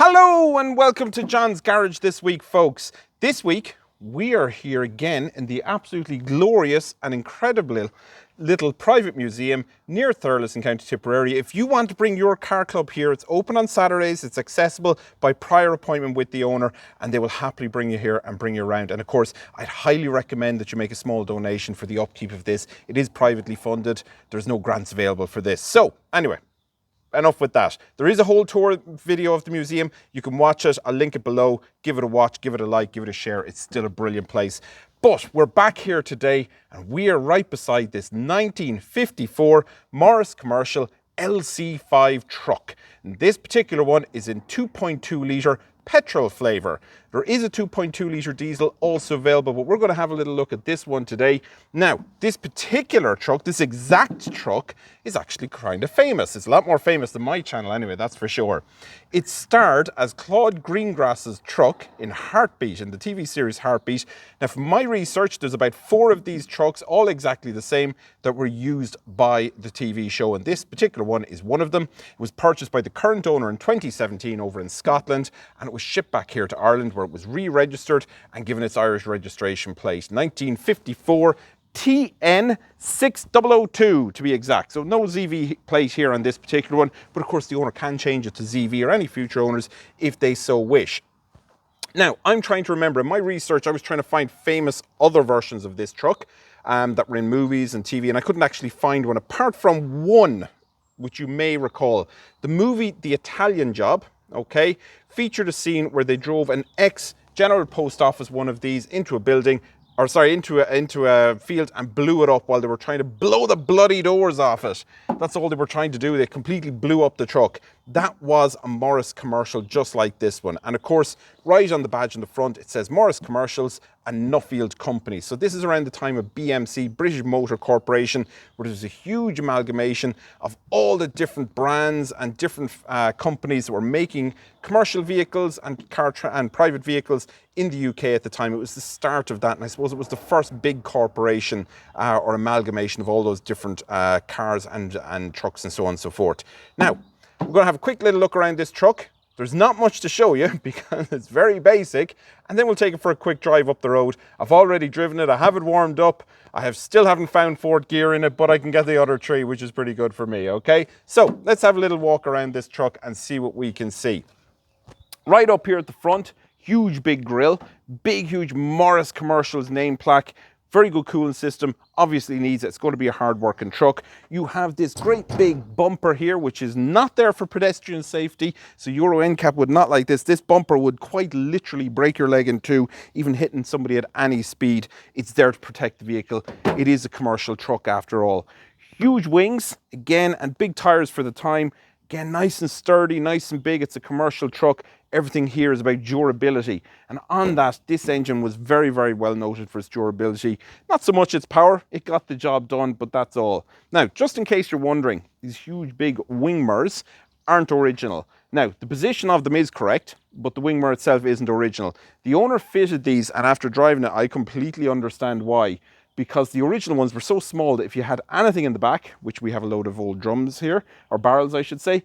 Hello and welcome to John's Garage this week, folks. This week we are here again in the absolutely glorious and incredible little private museum near Thurles in County Tipperary. If you want to bring your car club here, it's open on Saturdays, it's accessible by prior appointment with the owner, and they will happily bring you here and bring you around. And of course, I'd highly recommend that you make a small donation for the upkeep of this. It is privately funded. There's no grants available for this. So anyway, enough with that. There is a whole tour video of the museum. You can watch it. I'll link it below. Give it a watch, give it a like, give it a share. It's still a brilliant place. But we're back here today and we are right beside this 1954 Morris Commercial LC5 truck. And this particular one is in 2.2 litre petrol flavour. There is a 2.2 litre diesel also available, but we're going to have a little look at this one today. Now, this particular truck, this exact truck, is actually kind of famous. It's a lot more famous than my channel anyway, that's for sure. It starred as Claude Greengrasses' truck in Heartbeat, in the TV series Heartbeat. Now, from my research, there's about 4 of these trucks, all exactly the same, that were used by the TV show, and this particular one is one of them. It was purchased by the current owner in 2017 over in Scotland, and it was shipped back here to Ireland, where it was re-registered and given its Irish registration plate. 1954 TN6002 to be exact. So no ZV plate here on this particular one, but of course the owner can change it to ZV or any future owners if they so wish. Now, I'm trying to remember, in my research, I was trying to find famous other versions of this truck that were in movies and TV, and I couldn't actually find one apart from one, which you may recall. The movie The Italian Job, okay, featured a scene where they drove an ex-General Post Office one of these into a building, or sorry, into a field, and blew it up while they were trying to blow the bloody doors off it. That's all they were trying to do. They completely blew up the truck. That was a Morris commercial just like this one. And of course, right on the badge on the front, it says Morris Commercials and Nuffield Company. So this is around the time of BMC, British Motor Corporation, where there's a huge amalgamation of all the different brands and different companies that were making commercial vehicles and private vehicles in the UK at the time. It was the start of that, and I suppose it was the first big corporation or amalgamation of all those different cars and trucks and so on and so forth. Now, we're going to have a quick little look around this truck. There's not much to show you because it's very basic, and then we'll take it for a quick drive up the road. I've already driven it, I have it warmed up, still haven't found fourth gear in it, but I can get the other 3, which is pretty good for me, okay? So let's have a little walk around this truck and see what we can see. Right up here at the front, huge big grille, big huge Morris Commercials name plaque. Very good cooling system, obviously needs it. It's going to be a hard working truck. You have this great big bumper here, which is not there for pedestrian safety. So Euro NCAP would not like this. This bumper would quite literally break your leg in two, even hitting somebody at any speed. It's there to protect the vehicle. It is a commercial truck after all. Huge wings, again, and big tires for the time. Again, nice and sturdy, nice and big. It's a commercial truck. Everything here is about durability. And on that, this engine was very, very well noted for its durability. Not so much its power, it got the job done, but that's all. Now, just in case you're wondering, these huge big wing mirrors aren't original. Now, the position of them is correct, but the wing mirror itself isn't original. The owner fitted these, and after driving it, I completely understand why. Because the original ones were so small that if you had anything in the back, which we have a load of old drums here, or barrels I should say,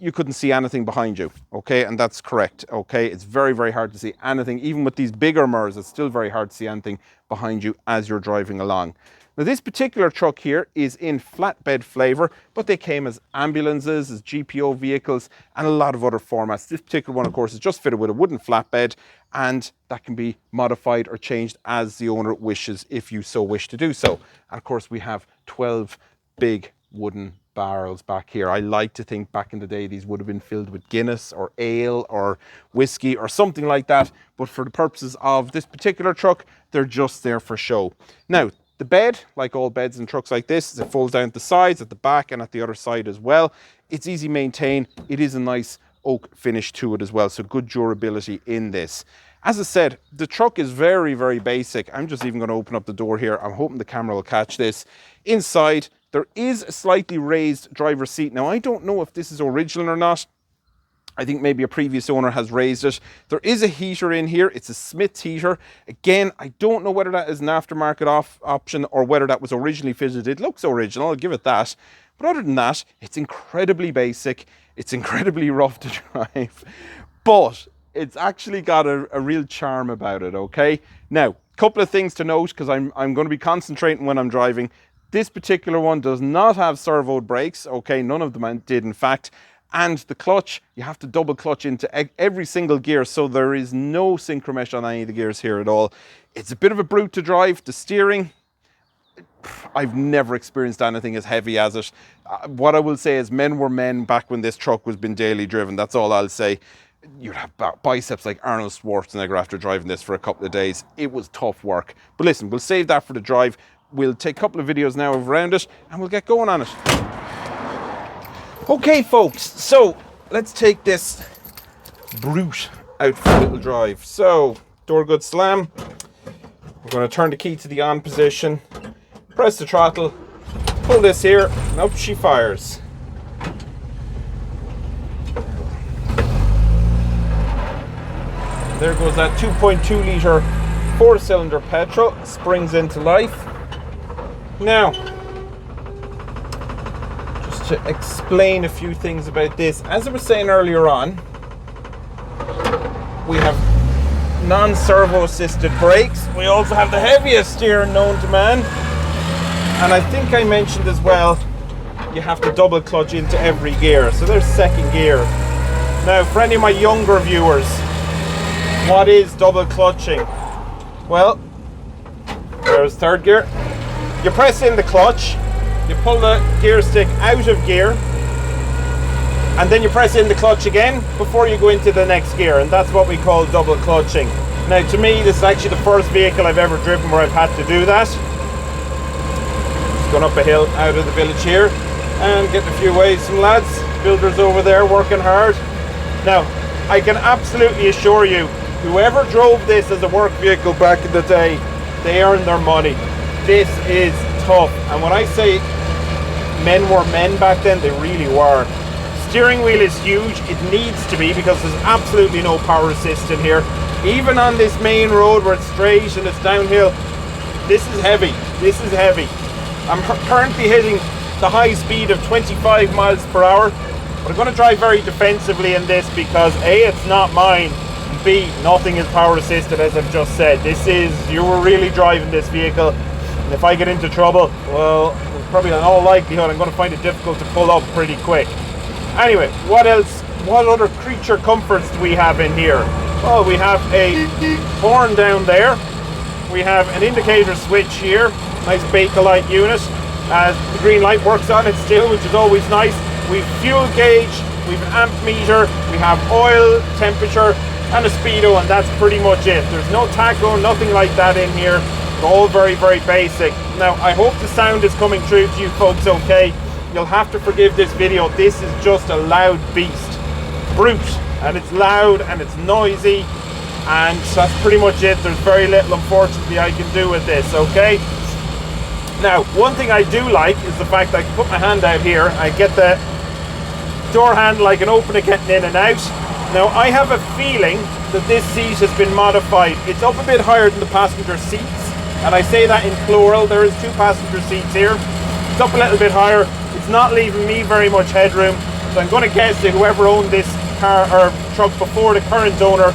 you couldn't see anything behind you, okay? And that's correct, okay? It's very, very hard to see anything. Even with these bigger mirrors, it's still very hard to see anything behind you as you're driving along. Now, this particular truck here is in flatbed flavour, but they came as ambulances, as GPO vehicles, and a lot of other formats. This particular one, of course, is just fitted with a wooden flatbed, and that can be modified or changed as the owner wishes, if you so wish to do so. And of course, we have 12 big wooden barrels back here. I like to think back in the day these would have been filled with Guinness or ale or whiskey or something like that, but for the purposes of this particular truck, they're just there for show. Now, the bed, like all beds in trucks like this, it folds down at the sides, at the back, and at the other side as well. It's easy maintained. It is a nice oak finish to it as well, so good durability in this. As I said, the truck is very, very basic. I'm just even going to open up the door here. I'm hoping the camera will catch this. Inside, there is a slightly raised driver's seat. Now, I don't know if this is original or not. I think maybe a previous owner has raised it. There is a heater in here. It's a Smith's heater. Again, I don't know whether that is an aftermarket option or whether that was originally fitted. It looks original, I'll give it that. But other than that, it's incredibly basic. It's incredibly rough to drive, but it's actually got a real charm about it, okay? Now, a couple of things to note, because I'm going to be concentrating when I'm driving. This particular one does not have servo brakes, okay? None of them did, in fact. And the clutch, you have to double clutch into every single gear, so there is no synchro mesh on any of the gears here at all. It's a bit of a brute to drive. The steering, I've never experienced anything as heavy as it. What I will say is men were men back when this truck was being daily driven. That's all I'll say. You'd have biceps like Arnold Schwarzenegger after driving this for a couple of days. It was tough work. But listen, we'll save that for the drive. We'll take a couple of videos now around it and we'll get going on it. Okay, folks, so let's take this brute out for a little drive. So, door good slam. We're going to turn the key to the on position. Press the throttle, pull this here, and up she fires. There goes that 2.2 litre 4-cylinder petrol, springs into life. Now, just to explain a few things about this, as I was saying earlier on, we have non-servo assisted brakes. We also have the heaviest steering known to man. And I think I mentioned as well, you have to double clutch into every gear. So there's second gear. Now, for any of my younger viewers, what is double clutching? Well, there's third gear. You press in the clutch, you pull the gear stick out of gear, and then you press in the clutch again before you go into the next gear, and that's what we call double clutching. Now, to me, this is actually the first vehicle I've ever driven where I've had to do that. Going up a hill out of the village here and getting a few waves from lads, builders over there working hard. Now, I can absolutely assure you, whoever drove this as a work vehicle back in the day, they earned their money. This is tough, and when I say men were men back then, they really were. Steering wheel is huge. It needs to be, because there's absolutely no power assist in here. Even on this main road where it's straight and it's downhill, this is heavy. This is heavy. I'm currently hitting the high speed of 25 miles per hour, but I'm going to drive very defensively in this because A, it's not mine, and B, nothing is power assisted, as I've just said. You were really driving this vehicle, and if I get into trouble, well, probably in all likelihood I'm going to find it difficult to pull up pretty quick. Anyway, what else? What other creature comforts do we have in here? Well, we have a horn down there. We have an indicator switch here. Nice Bakelite unit. The green light works on it still, which is always nice. We've fuel gauge, we've an amp meter, we have oil, temperature, and a speedo, and that's pretty much it. There's no tacho, nothing like that in here. It's all very, very basic. Now, I hope the sound is coming through to you folks okay. You'll have to forgive this video. This is just a loud beast. Brute. And it's loud and it's noisy. And that's pretty much it. There's very little, unfortunately, I can do with this, okay? Now, one thing I do like is the fact that I can put my hand out here. I get the door handle, I can open it getting in and out. Now, I have a feeling that this seat has been modified. It's up a bit higher than the passenger seats, and I say that in plural. There is 2 passenger seats here. It's up a little bit higher. It's not leaving me very much headroom, so I'm going to guess that whoever owned this car or truck before the current owner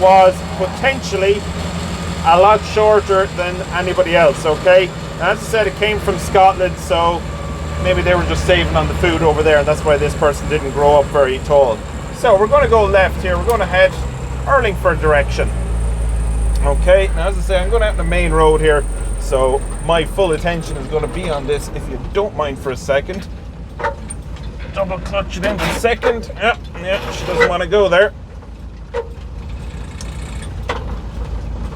was potentially a lot shorter than anybody else, okay? As I said, it came from Scotland, so maybe they were just saving on the food over there, and that's why this person didn't grow up very tall. So we're going to go left here. We're going to head Urlingford direction. Okay, now as I say, I'm going out on the main road here, so my full attention is going to be on this, if you don't mind for a second. Double clutch it into second. Yeah, she doesn't want to go there.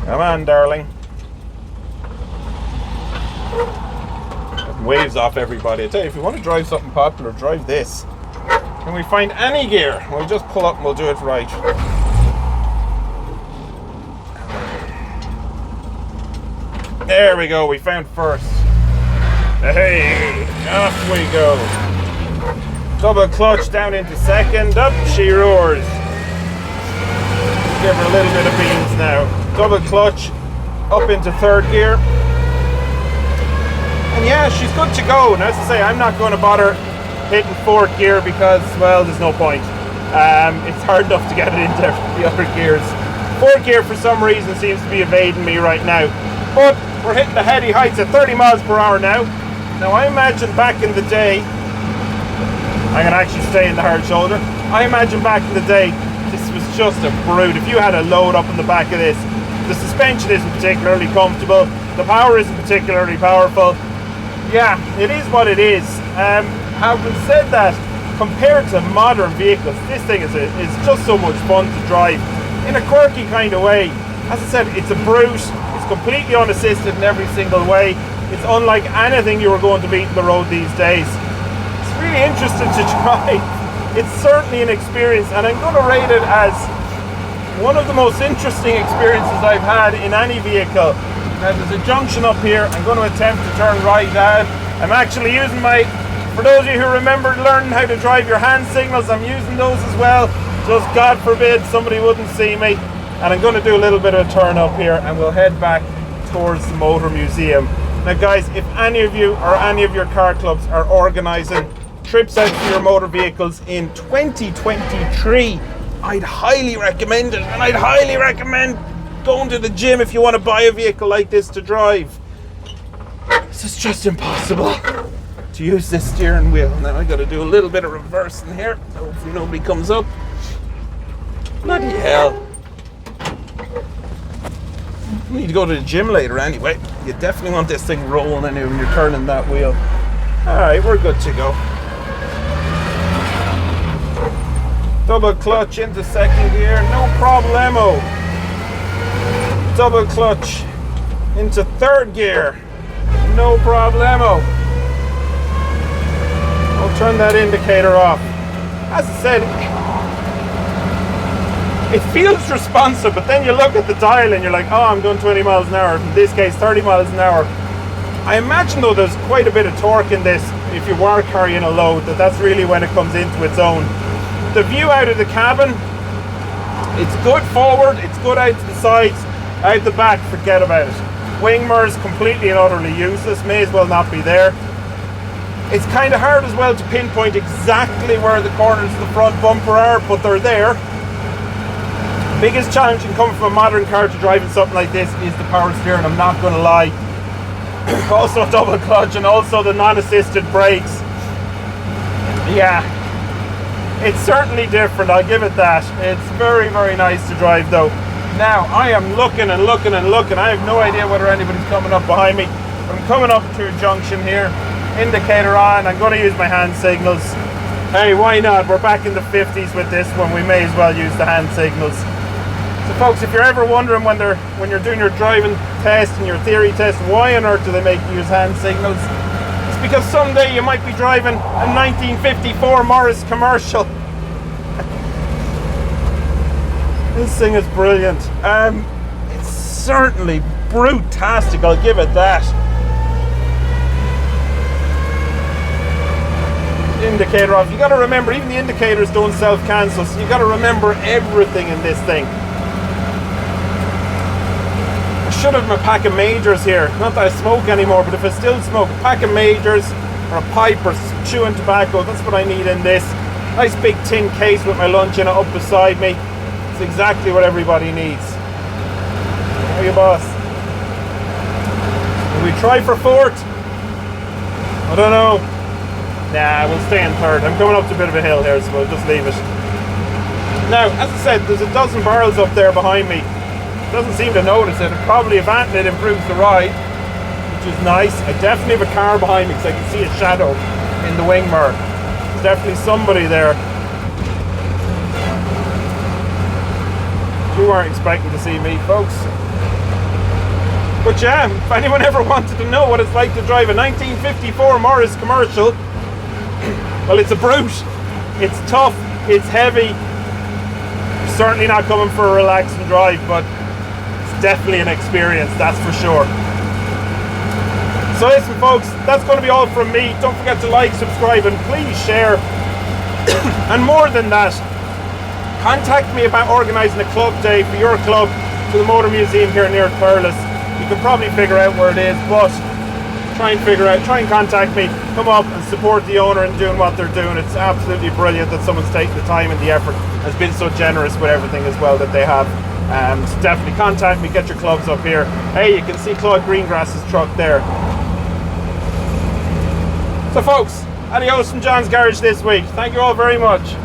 Come on, darling. Waves off everybody. I tell you, if you want to drive something popular, drive this. Can we find any gear? We'll just pull up and we'll do it right. There we go, we found first. Hey, off we go. Double clutch down into second, up she roars. Give her a little bit of beans now. Double clutch, up into third gear. And yeah, she's good to go. And as I say, I'm not going to bother hitting fourth gear because, well, there's no point. It's hard enough to get it into the other gears. Fourth gear for some reason seems to be evading me right now. But we're hitting the heady heights at 30 miles per hour now. Now I imagine back in the day, I can actually stay in the hard shoulder. I imagine back in the day, this was just a brute. If you had a load up in the back of this, the suspension isn't particularly comfortable. The power isn't particularly powerful. Yeah, it is what it is. Having said that, compared to modern vehicles, this thing is just so much fun to drive in a quirky kind of way. As I said, it's a brute. It's completely unassisted in every single way. It's unlike anything you were going to meet on the road these days. It's really interesting to try. It's certainly an experience, and I'm going to rate it as one of the most interesting experiences I've had in any vehicle. Now there's a junction up here. I'm going to attempt to turn right out. I'm actually using for those of you who remember learning how to drive your hand signals, I'm using those as well. Just God forbid somebody wouldn't see me. And I'm going to do a little bit of a turn up here, and we'll head back towards the Motor Museum. Now guys, if any of you or any of your car clubs are organising trips out for your motor vehicles in 2023, I'd highly recommend it, and I'd highly recommend going to the gym if you want to buy a vehicle like this to drive. This is just impossible to use this steering wheel. Now I got to do a little bit of reversing here. Hopefully nobody comes up. Bloody hell. You need to go to the gym later anyway. You definitely want this thing rolling anyway when you're turning that wheel. Alright, we're good to go. Double clutch into second gear, no problemo. Double clutch into third gear, no problemo. I'll turn that indicator off. As I said, it feels responsive, but then you look at the dial and you're like, oh, I'm going 20 miles an hour. In this case, 30 miles an hour. I imagine though there's quite a bit of torque in this if you were carrying a load, that's really when it comes into its own. The view out of the cabin, it's good forward, it's good out to the sides. Out the back, forget about it. Wing mirrors completely and utterly useless, may as well not be there. It's kind of hard as well to pinpoint exactly where the corners of the front bumper are, but they're there. Biggest challenge in coming from a modern car to driving something like this is the power steering, I'm not going to lie. Also double clutch and also the non-assisted brakes. Yeah, it's certainly different, I'll give it that. It's very, very nice to drive though. Now, I am looking and looking and looking. I have no idea whether anybody's coming up behind me. I'm coming up to a junction here. Indicator on, I'm going to use my hand signals. Hey, why not? We're back in the 50s with this one. We may as well use the hand signals. So folks, if you're ever wondering when you're doing your driving test and your theory test, why on earth do they make you use hand signals? It's because someday you might be driving a 1954 Morris Commercial. This thing is brilliant. It's certainly brutastic, I'll give it that. Indicator off. You got to remember, even the indicators don't self-cancel, so you got to remember everything in this thing. I should have a pack of majors here. Not that I smoke anymore, but if I still smoke, a pack of majors or a pipe or some chewing tobacco, that's what I need in this. Nice big tin case with my lunch in it up beside me. It's exactly what everybody needs. How are you, boss? Will we try for fourth? I don't know. Nah, we'll stay in third. I'm coming up to a bit of a hill here, so we'll just leave it. Now, as I said, there's a dozen barrels up there behind me. Doesn't seem to notice it. Probably if it improves the ride, which is nice. I definitely have a car behind me because I can see a shadow in the wing mirror. There's definitely somebody there. You weren't expecting to see me, folks. But yeah, if anyone ever wanted to know what it's like to drive a 1954 Morris Commercial, well, it's a brute. It's tough, it's heavy. Certainly not coming for a relaxing drive, but it's definitely an experience, that's for sure. So listen folks, that's going to be all from me. Don't forget to like, subscribe, and please share. And more than that, contact me about organising a club day for your club to the Motor Museum here near Thurles. You can probably figure out where it is, but try and figure out, try and contact me, come up and support the owner in doing what they're doing. It's absolutely brilliant that someone's taken the time and the effort, has been so generous with everything as well that they have. So definitely contact me, get your clubs up here. Hey, you can see Claude Greengrasses' truck there. So folks, adios from John's Garage this week. Thank you all very much.